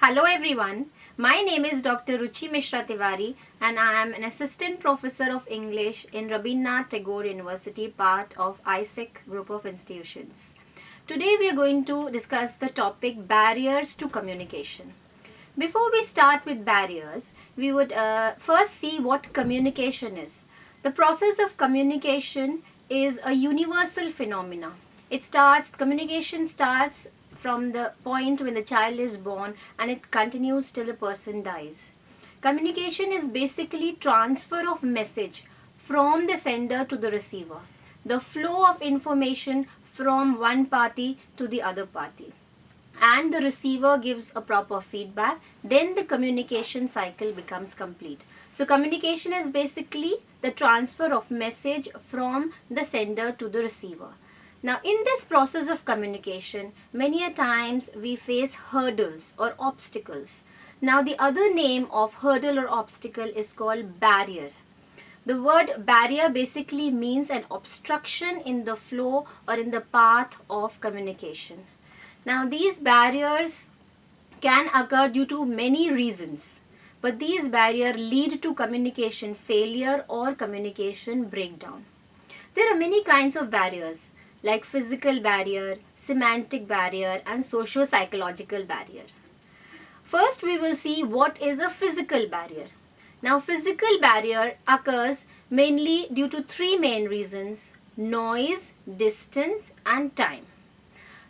Hello everyone, my name is Dr. Ruchi Mishra Tiwari and I am an assistant professor of English in Rabindranath Tagore University, part of ISEC group of institutions. Today we are going to discuss the topic barriers to communication. Before we start with barriers, we would first see what communication is. The process of communication is a universal phenomena. Communication starts from the point when the child is born and it continues till the person dies. Communication is basically transfer of message from the sender to the receiver. The flow of information from one party to the other party. And the receiver gives a proper feedback, then the communication cycle becomes complete. So communication is basically the transfer of message from the sender to the receiver. Now in this process of communication, many a times we face hurdles or obstacles. Now the other name of hurdle or obstacle is called barrier. The word barrier basically means an obstruction in the flow or in the path of communication. Now these barriers can occur due to many reasons, but these barriers lead to communication failure or communication breakdown. There are many kinds of barriers like physical barrier, semantic barrier and socio-psychological barrier. First we will see what is a physical barrier. Now physical barrier occurs mainly due to three main reasons: noise, distance and time.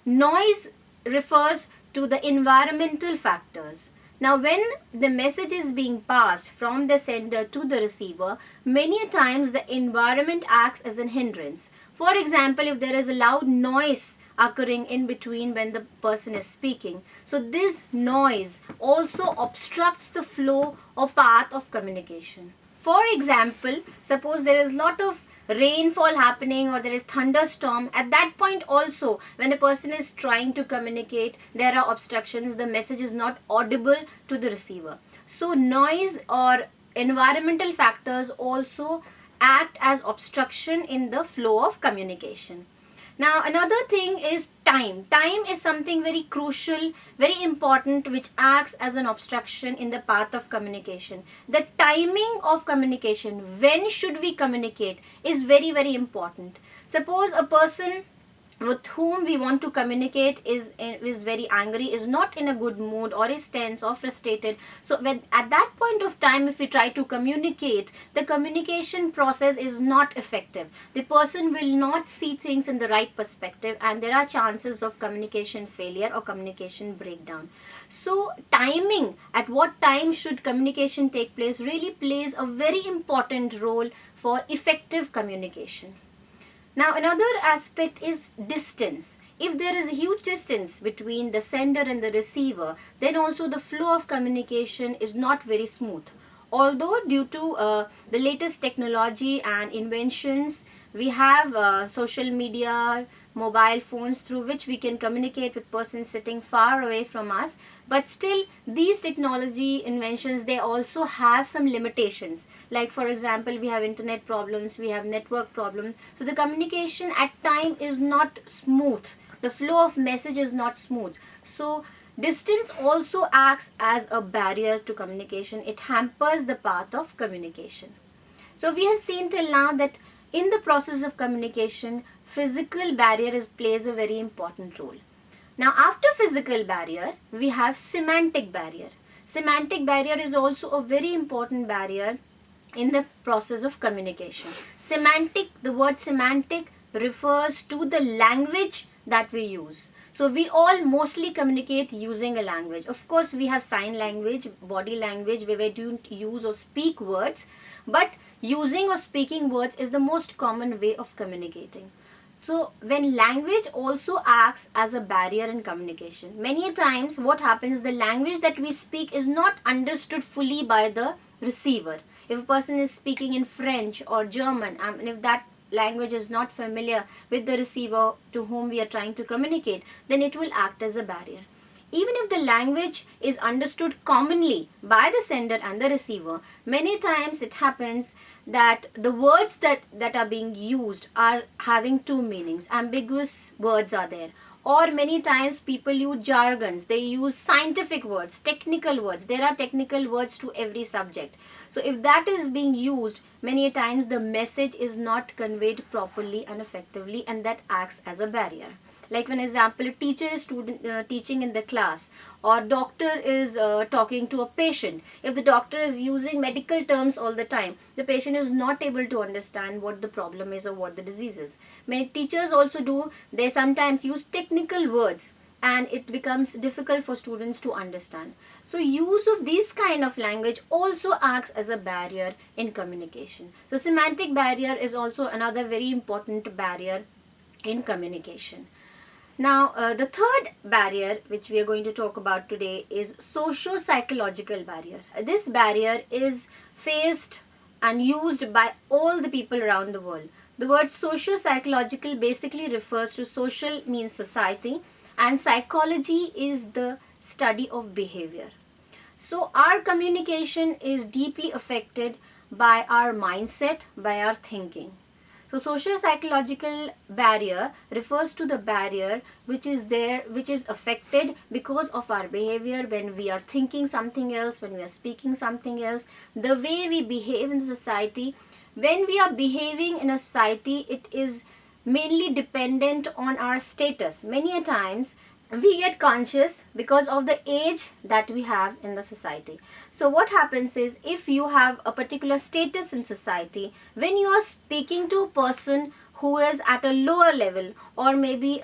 Noise refers to the environmental factors. Now when the message is being passed from the sender to the receiver, many times the environment acts as a hindrance. For example, if there is a loud noise occurring in between when the person is speaking, so this noise also obstructs the flow or path of communication. For example, suppose there is a lot of rainfall happening or there is thunderstorm. At that point also, when a person is trying to communicate, there are obstructions, the message is not audible to the receiver. So noise or environmental factors also act as obstruction in the flow of communication. Now another thing is time. Time is something very crucial, very important, which acts as an obstruction in the path of communication. The timing of communication, when should we communicate, is very, very important. Suppose a person with whom we want to communicate is very angry, is not in a good mood or is tense or frustrated. So when at that point of time, if we try to communicate, the communication process is not effective. The person will not see things in the right perspective and there are chances of communication failure or communication breakdown. So timing, at what time should communication take place, really plays a very important role for effective communication. Now another aspect is distance. If there is a huge distance between the sender and the receiver, then also the flow of communication is not very smooth. Although due to the latest technology and inventions, we have social media, mobile phones through which we can communicate with persons sitting far away from us, but still these technology inventions, they also have some limitations. Like for example, we have internet problems, we have network problems, so the communication at time is not smooth, the flow of message is not smooth. So distance also acts as a barrier to communication. It hampers the path of communication. So we have seen till now that in the process of communication, physical barrier plays a very important role. Now after physical barrier, we have semantic barrier. Semantic barrier is also a very important barrier in the process of communication. Semantic, the word semantic refers to the language that we use. So we all mostly communicate using a language. Of course, we have sign language, body language, where we don't use or speak words, but using or speaking words is the most common way of communicating. So when language also acts as a barrier in communication, many times what happens is the language that we speak is not understood fully by the receiver. If a person is speaking in French or German, and if that language is not familiar with the receiver to whom we are trying to communicate, then it will act as a barrier. Even if the language is understood commonly by the sender and the receiver, many times it happens that the words that are being used are having two meanings. Ambiguous words are there. Or many times people use jargons, they use scientific words, technical words. There are technical words to every subject. So if that is being used, many times the message is not conveyed properly and effectively, and that acts as a barrier. Like, for example, a teacher is teaching in the class, or doctor is talking to a patient. If the doctor is using medical terms all the time, the patient is not able to understand what the problem is or what the disease is. Many teachers also do, they sometimes use technical words, and it becomes difficult for students to understand. So use of this kind of language also acts as a barrier in communication. So semantic barrier is also another very important barrier in communication. Now, the third barrier which we are going to talk about today is socio-psychological barrier. This barrier is faced and used by all the people around the world. The word socio-psychological basically refers to social means society, and psychology is the study of behavior. So our communication is deeply affected by our mindset, by our thinking. So socio-psychological barrier refers to the barrier which is there, which is affected because of our behavior, when we are thinking something else, when we are speaking something else, the way we behave in society. When we are behaving in a society, it is mainly dependent on our status. Many a times we get conscious because of the age that we have in the society. So what happens is, if you have a particular status in society, when you are speaking to a person who is at a lower level or maybe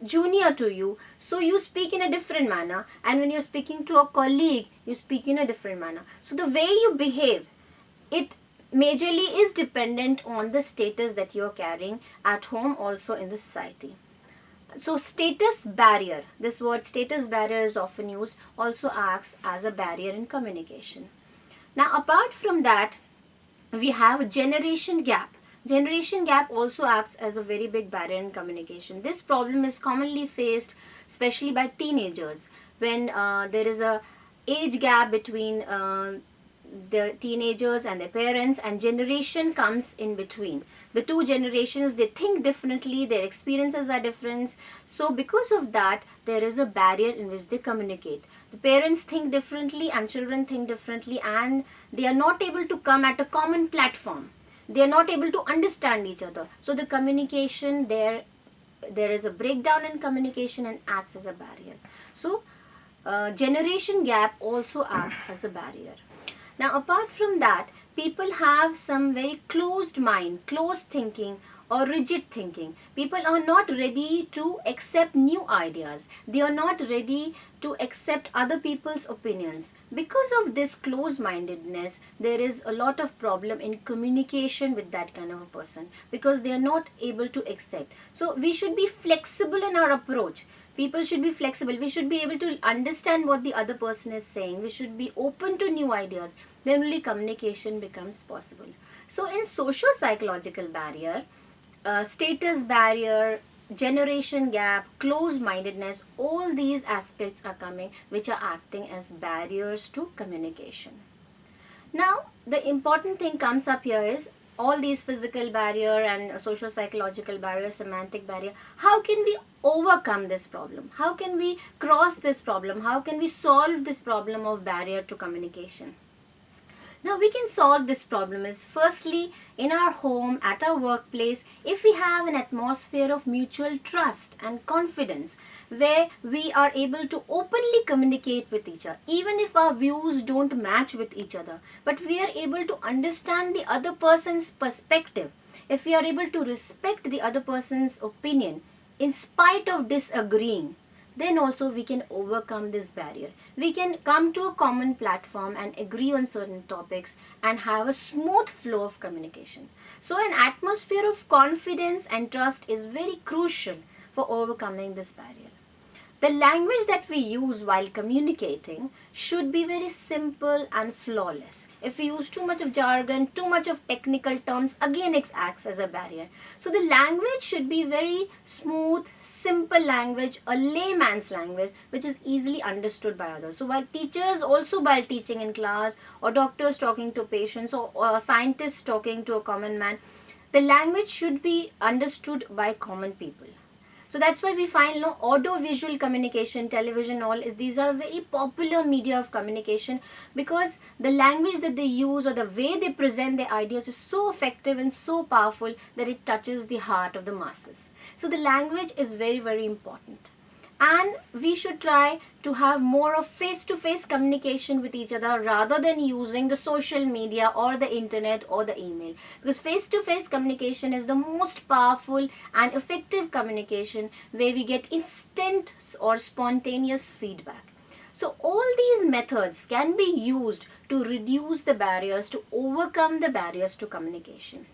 junior to you, so you speak in a different manner, and when you're speaking to a colleague, you speak in a different manner. So the way you behave, it majorly is dependent on the status that you're carrying at home, also in the society. So status barrier, this word status barrier is often used, also acts as a barrier in communication. Now apart from that, we have generation gap. Generation gap also acts as a very big barrier in communication. This problem is commonly faced especially by teenagers, when there is a age gap between the teenagers and their parents, and generation comes in between. The two generations, they think differently, their experiences are different. So because of that, there is a barrier in which they communicate. The parents think differently and children think differently, and they are not able to come at a common platform. They are not able to understand each other. So the communication there is a breakdown in communication and acts as a barrier. So generation gap also acts as a barrier. Now apart from that, people have some very closed mind, closed thinking or rigid thinking. People are not ready to accept new ideas. They are not ready to accept other people's opinions. Because of this closed-mindedness, there is a lot of problem in communication with that kind of a person, because they are not able to accept. So we should be flexible in our approach. People should be flexible. We should be able to understand what the other person is saying. We should be open to new ideas. Then only communication becomes possible. So in socio-psychological barrier, status barrier, generation gap, closed-mindedness, all these aspects are coming, which are acting as barriers to communication. Now, the important thing comes up here is, all these physical barrier and socio-psychological barrier, semantic barrier, how can we overcome this problem? How can we cross this problem? How can we solve this problem of barrier to communication? Now we can solve this problem is, firstly, in our home, at our workplace, if we have an atmosphere of mutual trust and confidence, where we are able to openly communicate with each other, even if our views don't match with each other, but we are able to understand the other person's perspective, if we are able to respect the other person's opinion in spite of disagreeing, then also we can overcome this barrier. We can come to a common platform and agree on certain topics and have a smooth flow of communication. So an atmosphere of confidence and trust is very crucial for overcoming this barrier. The language that we use while communicating should be very simple and flawless. If we use too much of jargon, too much of technical terms, again it acts as a barrier. So the language should be very smooth, simple language, a layman's language, which is easily understood by others. So while teachers also, while teaching in class, or doctors talking to patients, or scientists talking to a common man, the language should be understood by common people. So that's why we find audio-visual communication, television, these are very popular media of communication, because the language that they use or the way they present their ideas is so effective and so powerful that it touches the heart of the masses. So the language is very, very important. And we should try to have more of face-to-face communication with each other rather than using the social media or the internet or the email, because face-to-face communication is the most powerful and effective communication where we get instant or spontaneous feedback. So all these methods can be used to reduce the barriers, to overcome the barriers to communication.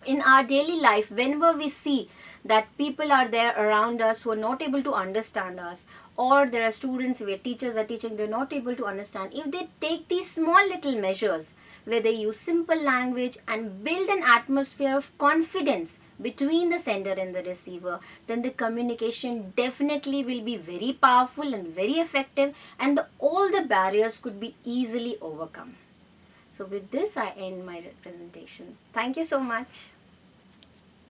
In our daily life, whenever we see that people are there around us who are not able to understand us, or there are students where teachers are teaching, they're not able to understand, if they take these small little measures where they use simple language and build an atmosphere of confidence between the sender and the receiver, then the communication definitely will be very powerful and very effective, and all the barriers could be easily overcome. So with this, I end my presentation. Thank you so much.